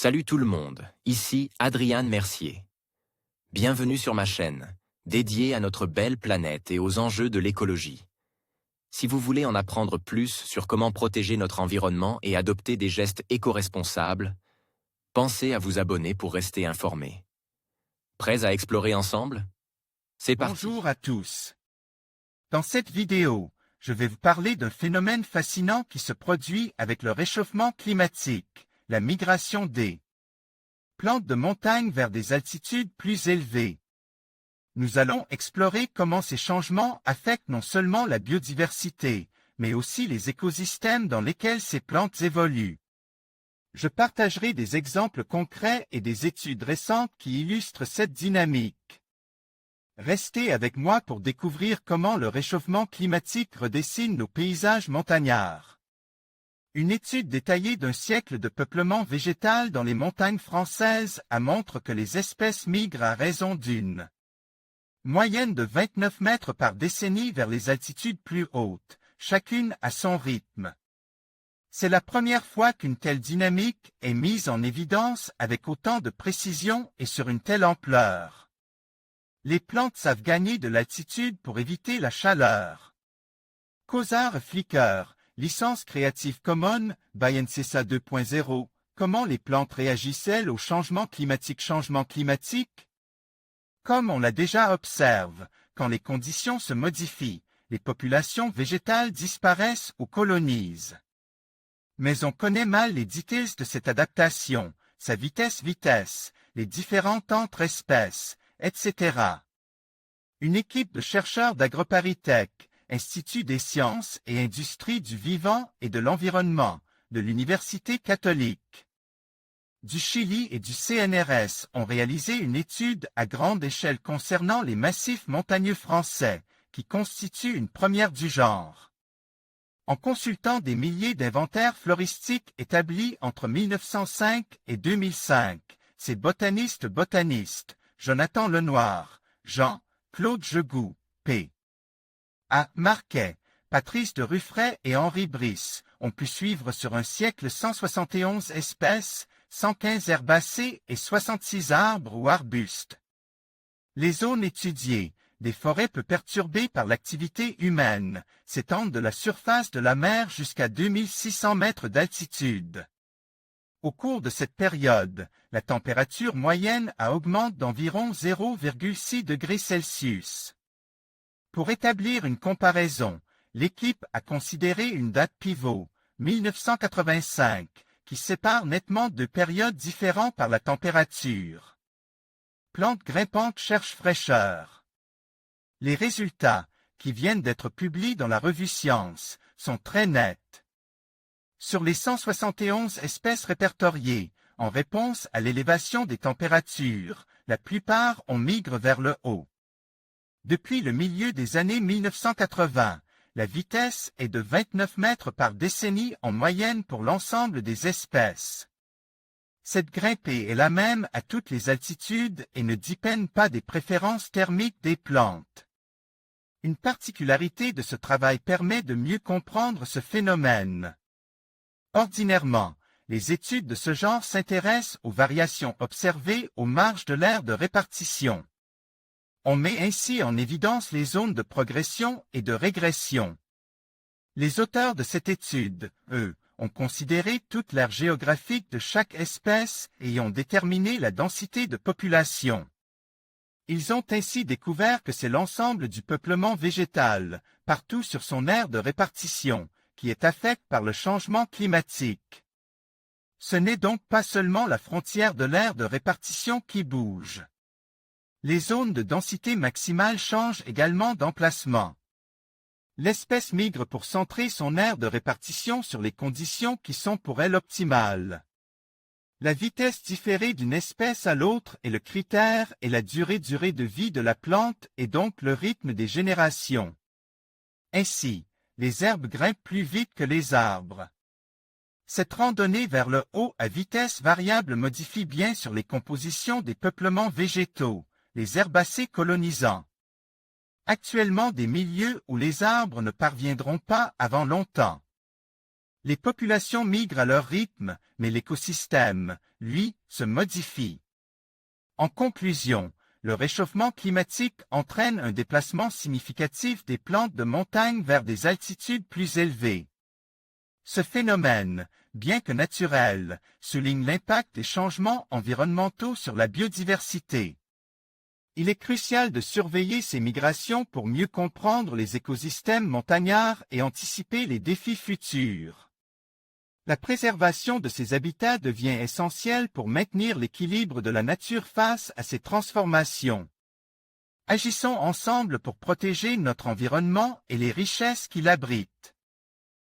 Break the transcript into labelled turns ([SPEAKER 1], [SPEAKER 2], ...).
[SPEAKER 1] Salut tout le monde, ici Adrian Mercier. Bienvenue sur ma chaîne, dédiée à notre belle planète et aux enjeux de l'écologie. Si vous voulez en apprendre plus sur comment protéger notre environnement et adopter des gestes éco-responsables, pensez à vous abonner pour rester informé. Prêts à explorer ensemble? C'est parti.
[SPEAKER 2] Bonjour à tous. Dans cette vidéo, je vais vous parler d'un phénomène fascinant qui se produit avec le réchauffement climatique, la migration des plantes de montagne vers des altitudes plus élevées. Nous allons explorer comment ces changements affectent non seulement la biodiversité, mais aussi les écosystèmes dans lesquels ces plantes évoluent. Je partagerai des exemples concrets et des études récentes qui illustrent cette dynamique. Restez avec moi pour découvrir comment le réchauffement climatique redessine nos paysages montagnards. Une étude détaillée d'un siècle de peuplement végétal dans les montagnes françaises montre que les espèces migrent à raison d'une moyenne de 29 mètres par décennie vers les altitudes plus hautes, chacune à son rythme. C'est la première fois qu'une telle dynamique est mise en évidence avec autant de précision et sur une telle ampleur. Les plantes savent gagner de l'altitude pour éviter la chaleur. Quasar Flickr, licence Creative Commons, by NCSA 2.0, comment les plantes réagissent-elles au changement climatique? Comme on l'a déjà observé, quand les conditions se modifient, les populations végétales disparaissent ou colonisent. Mais on connaît mal les details de cette adaptation, sa vitesse, les différentes entre espèces, etc. Une équipe de chercheurs d'AgroParisTech, Institut des sciences et industries du vivant et de l'environnement, de l'Université catholique du Chili et du CNRS ont réalisé une étude à grande échelle concernant les massifs montagneux français, qui constituent une première du genre. En consultant des milliers d'inventaires floristiques établis entre 1905 et 2005, ces botanistes, Jonathan Lenoir, Jean, Claude Jegoux, P. A. Marquet, Patrice de Ruffray et Henri Brice ont pu suivre sur un siècle 171 espèces, 115 herbacées et 66 arbres ou arbustes. Les zones étudiées, des forêts peu perturbées par l'activité humaine, s'étendent de la surface de la mer jusqu'à 2600 mètres d'altitude. Au cours de cette période, la température moyenne augmente d'environ 0,6 degrés Celsius. Pour établir une comparaison, l'équipe a considéré une date pivot, 1985, qui sépare nettement deux périodes différentes par la température. Plantes grimpantes cherchent fraîcheur. Les résultats, qui viennent d'être publiés dans la revue Science, sont très nets. Sur les 171 espèces répertoriées, en réponse à l'élévation des températures, la plupart ont migré vers le haut. Depuis le milieu des années 1980, la vitesse est de 29 mètres par décennie en moyenne pour l'ensemble des espèces. Cette grimpée est la même à toutes les altitudes et ne dépend pas des préférences thermiques des plantes. Une particularité de ce travail permet de mieux comprendre ce phénomène. Ordinairement, les études de ce genre s'intéressent aux variations observées aux marges de l'aire de répartition. On met ainsi en évidence les zones de progression et de régression. Les auteurs de cette étude, eux, ont considéré toute l'aire géographique de chaque espèce et ont déterminé la densité de population. Ils ont ainsi découvert que c'est l'ensemble du peuplement végétal, partout sur son aire de répartition, qui est affecté par le changement climatique. Ce n'est donc pas seulement la frontière de l'aire de répartition qui bouge. Les zones de densité maximale changent également d'emplacement. L'espèce migre pour centrer son aire de répartition sur les conditions qui sont pour elle optimales. La vitesse différée d'une espèce à l'autre est le critère et la durée de vie de la plante et donc le rythme des générations. Ainsi, les herbes grimpent plus vite que les arbres. Cette randonnée vers le haut à vitesse variable modifie bien sur les compositions des peuplements végétaux, les herbacées colonisants. Actuellement des milieux où les arbres ne parviendront pas avant longtemps. Les populations migrent à leur rythme, mais l'écosystème, lui, se modifie. En conclusion, le réchauffement climatique entraîne un déplacement significatif des plantes de montagne vers des altitudes plus élevées. Ce phénomène, bien que naturel, souligne l'impact des changements environnementaux sur la biodiversité. Il est crucial de surveiller ces migrations pour mieux comprendre les écosystèmes montagnards et anticiper les défis futurs. La préservation de ces habitats devient essentielle pour maintenir l'équilibre de la nature face à ces transformations. Agissons ensemble pour protéger notre environnement et les richesses qu'il abrite.